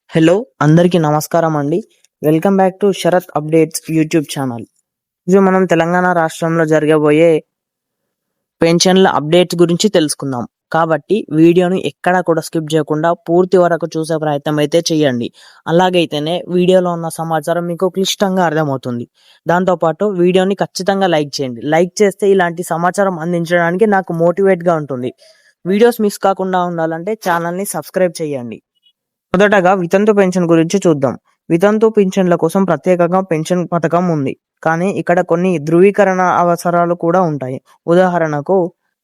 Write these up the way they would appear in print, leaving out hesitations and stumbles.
Hello అందరికీ నమస్కారం అండి. Welcome back to Sharath updates YouTube channel. ఇది మనం తెలంగాణ రాష్ట్రంలో జరగబోయే పెన్షన్ల అప్డేట్స్ గురించి తెలుసుకుందాం. కాబట్టి వీడియోని ఎక్కడా కూడా స్కిప్ చేయకుండా పూర్తి వరకు చూసే ప్రయత్నం అయితే చేయండి. అలాగైతేనే వీడియోలో ఉన్న సమాచారం మీకు క్లిష్టంగా అర్థమవుతుంది. దాంతోపాటు వీడియోని ఖచ్చితంగా లైక్ చేయండి. లైక్ చేస్తే ఇలాంటి సమాచారం అందించడానికి నాకు మోటివేట్గా ఉంటుంది. వీడియోస్ మిస్ కాకుండా ఉండాలంటే ఛానల్ని సబ్స్క్రైబ్ చేయండి. మొదటగా వితంతు పెన్షన్ గురించి చూద్దాం. వితంతు పింఛన్ల కోసం ప్రత్యేకంగా పెన్షన్ పథకం ఉంది. కానీ ఇక్కడ కొన్ని ధృవీకరణ అవసరాలు కూడా ఉంటాయి. ఉదాహరణకు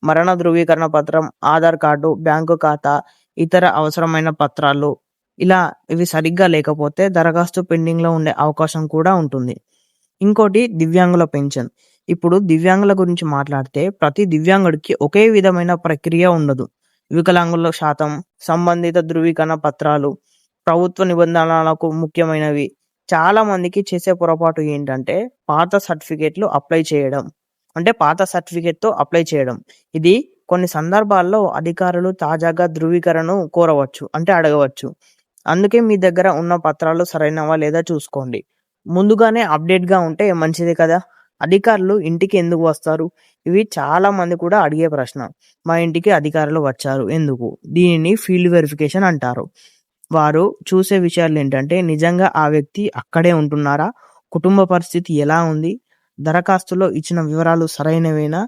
మరణ ధృవీకరణ పత్రం, ఆధార్ కార్డు, బ్యాంకు ఖాతా, ఇతర అవసరమైన పత్రాలు. ఇలా ఇవి సరిగ్గా లేకపోతే దరఖాస్తు పెండింగ్లో ఉండే అవకాశం కూడా ఉంటుంది. ఇంకోటి దివ్యాంగుల పెన్షన్. ఇప్పుడు దివ్యాంగుల గురించి మాట్లాడితే ప్రతి దివ్యాంగుడికి ఒకే విధమైన ప్రక్రియ ఉండదు. వికలాంగుల శాతం, సంబంధిత ధృవీకరణ పత్రాలు, ప్రభుత్వ నిబంధనలకు ముఖ్యమైనవి. చాలా మందికి చేసే పొరపాటు ఏంటంటే పాత సర్టిఫికేట్లు అప్లై చేయడం. అంటే పాత సర్టిఫికేట్తో అప్లై చేయడం. ఇది కొన్ని సందర్భాల్లో అధికారులు తాజాగా ధృవీకరణను కోరవచ్చు, అంటే అడగవచ్చు. అందుకే మీ దగ్గర ఉన్న పత్రాలు సరైనవా లేదా చూసుకోండి. ముందుగానే అప్డేట్గా ఉంటే మంచిదే కదా. అధికారులు ఇంటికి ఎందుకు వస్తారు? ఇవి చాలా మంది కూడా అడిగే ప్రశ్న. మా ఇంటికి అధికారులు వచ్చారు ఎందుకు? దీనిని ఫీల్డ్ వెరిఫికేషన్ అంటారు. వారు చూసే విషయాలు ఏంటంటే నిజంగా ఆ వ్యక్తి అక్కడే ఉంటున్నారా? కుటుంబ పరిస్థితి ఎలా ఉంది? దరఖాస్తులో ఇచ్చిన వివరాలు సరైనవేనా?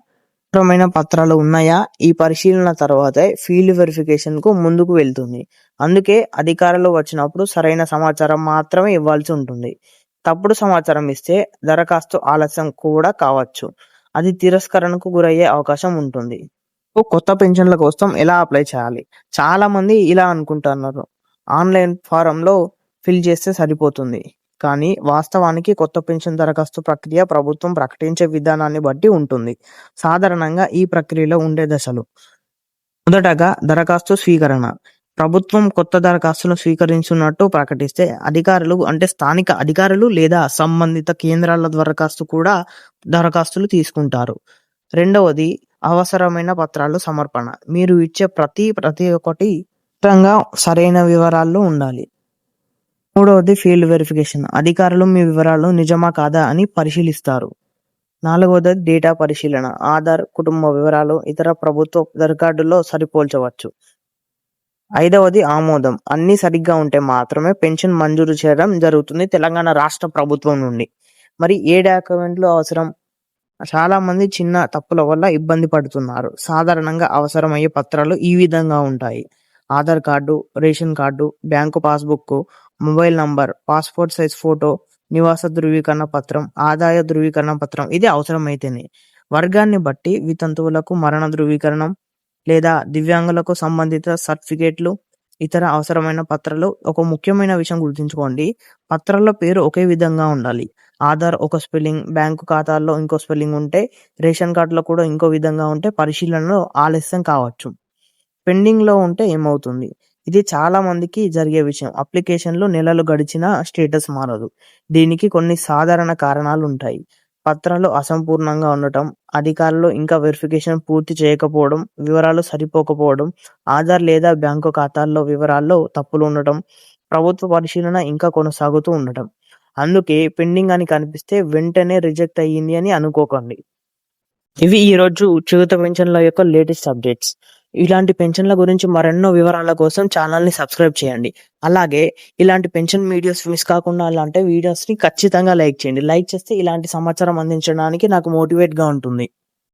అవసరమైన పత్రాలు ఉన్నాయా? ఈ పరిశీలన తర్వాతే ఫీల్డ్ వెరిఫికేషన్కు ముందుకు వెళ్తుంది. అందుకే అధికారులు వచ్చినప్పుడు సరైన సమాచారం మాత్రమే ఇవ్వాల్సి ఉంటుంది. తప్పుడు సమాచారం ఇస్తే దరఖాస్తు ఆలస్యం కూడా కావచ్చు. అది తిరస్కరణకు గురయ్యే అవకాశం ఉంటుంది. కొత్త పెన్షన్ల కోసం ఎలా అప్లై చేయాలి? చాలా మంది ఇలా అనుకుంటున్నారు, ఆన్లైన్ ఫారంలో ఫిల్ చేస్తే సరిపోతుంది. కానీ వాస్తవానికి కొత్త పెన్షన్ దరఖాస్తు ప్రక్రియ ప్రభుత్వం ప్రకటించే విధానాన్ని బట్టి ఉంటుంది. సాధారణంగా ఈ ప్రక్రియలో ఉండే దశలు: మొదటగా దరఖాస్తు స్వీకరణ. ప్రభుత్వం కొత్త దరఖాస్తును స్వీకరించున్నట్టు ప్రకటిస్తే అధికారులు, అంటే స్థానిక అధికారులు లేదా సంబంధిత కేంద్రాల దరఖాస్తులు తీసుకుంటారు. రెండవది అవసరమైన పత్రాలు సమర్పణ. మీరు ఇచ్చే ప్రతి ఒక్కటి స్పష్టంగా సరైన వివరాల్లో ఉండాలి. మూడవది ఫీల్డ్ వెరిఫికేషన్. అధికారులు మీ వివరాలు నిజమా కాదా అని పరిశీలిస్తారు. నాలుగవది డేటా పరిశీలన. ఆధార్, కుటుంబ వివరాలు, ఇతర ప్రభుత్వ రికార్డుల్లో సరిపోల్చవచ్చు. ఐదవది ఆమోదం. అన్ని సరిగ్గా ఉంటే మాత్రమే పెన్షన్ మంజూరు చేయడం జరుగుతుంది తెలంగాణ రాష్ట్ర ప్రభుత్వం నుండి. మరి ఏ డాక్యుమెంట్లు అవసరం? చాలా మంది చిన్న తప్పుల వల్ల ఇబ్బంది పడుతున్నారు. సాధారణంగా అవసరమయ్యే పత్రాలు ఈ విధంగా ఉంటాయి: Aadhaar card, ration card, bank passbook, mobile number, passport size photo, నివాస ధృవీకరణ పత్రం, ఆదాయ ధృవీకరణ పత్రం. ఇది అవసరమైతేనే. వర్గాన్ని బట్టి వితంతువులకు మరణ ధృవీకరణం లేదా దివ్యాంగులకు సంబంధిత సర్టిఫికేట్లు, ఇతర అవసరమైన పత్రాలు. ఒక ముఖ్యమైన విషయం గుర్తుంచుకోండి, పత్రాల్లో పేరు ఒకే విధంగా ఉండాలి. ఆధార్ ఒక స్పెల్లింగ్, బ్యాంకు ఖాతాల్లో ఇంకో స్పెల్లింగ్ ఉంటే, రేషన్ కార్డులో కూడా ఇంకో విధంగా ఉంటే పరిశీలనలో ఆలస్యం కావచ్చు. పెండింగ్లో ఉంటే ఏమవుతుంది? ఇది చాలా మందికి జరిగే విషయం. అప్లికేషన్లు నెలలు గడిచినా స్టేటస్ మారదు. దీనికి కొన్ని సాధారణ కారణాలు ఉంటాయి. పత్రాలు అసంపూర్ణంగా ఉండటం, అధికారులు ఇంకా వెరిఫికేషన్ పూర్తి చేయకపోవడం, వివరాలు సరిపోకపోవడం, ఆధార్ లేదా బ్యాంకు ఖాతాల్లో వివరాల్లో తప్పులు ఉండటం, ప్రభుత్వ పరిశీలన ఇంకా కొనసాగుతూ ఉండటం. అందుకే పెండింగ్ అని కనిపిస్తే వెంటనే రిజెక్ట్ అయ్యింది అని అనుకోకండి. ఇవి ఈరోజు ఉచిత పెన్షన్ల యొక్క లేటెస్ట్ అప్డేట్స్. ఇలాంటి పెన్షన్ల గురించి మరెన్నో వివరాల కోసం ఛానల్ని సబ్స్క్రైబ్ చేయండి. అలాగే ఇలాంటి పెన్షన్ వీడియోస్ మిస్ కాకుండా అలాంటి వీడియోస్ని ఖచ్చితంగా లైక్ చేయండి. లైక్ చేస్తే ఇలాంటి సమాచారం అందించడానికి నాకు మోటివేట్గా ఉంటుంది.